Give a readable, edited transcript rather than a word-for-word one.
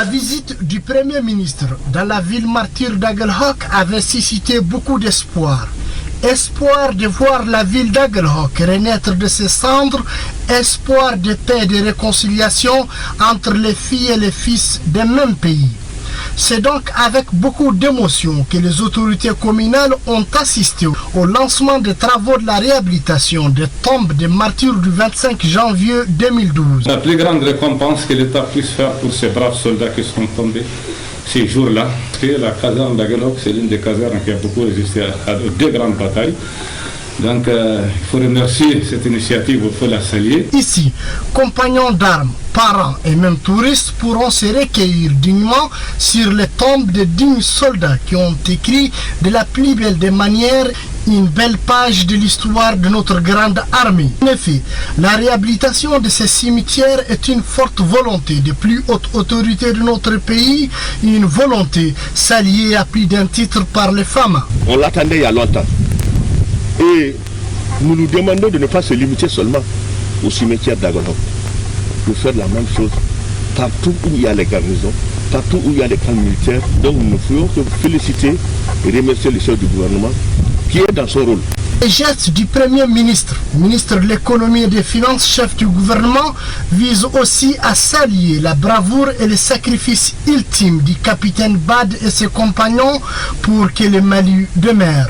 La visite du Premier ministre dans la ville martyre d'Aguelhok avait suscité beaucoup d'espoir. Espoir de voir la ville d'Aguelhok renaître de ses cendres, espoir de paix et de réconciliation entre les filles et les fils d'un même pays. C'est donc avec beaucoup d'émotion que les autorités communales ont assisté au lancement des travaux de la réhabilitation des tombes des martyrs du 25 janvier 2012. La plus grande récompense que l'État puisse faire pour ces braves soldats qui sont tombés ces jours-là, c'est la caserne d'Aguelhok, c'est l'une des casernes qui a beaucoup résisté à deux grandes batailles. Donc il faut remercier cette initiative, il faut la saluer. Ici, compagnons d'armes, parents et même touristes pourront se recueillir dignement sur les tombes de dignes soldats qui ont écrit de la plus belle des manières une belle page de l'histoire de notre grande armée. En effet, la réhabilitation de ces cimetières est une forte volonté des plus hautes autorités de notre pays, une volonté saluée à plus d'un titre par les femmes. On l'attendait il y a longtemps. Et nous nous demandons de ne pas se limiter seulement au cimetière d'Aguelhok, de faire la même chose partout où il y a les garnisons, partout où il y a les camps militaires. Donc nous ne pouvons que féliciter et remercier le chef du gouvernement qui est dans son rôle. Les gestes du Premier ministre, ministre de l'économie et des finances, chef du gouvernement, visent aussi à saluer la bravoure et le sacrifice ultime du capitaine Bad et ses compagnons pour que le Mali demeure.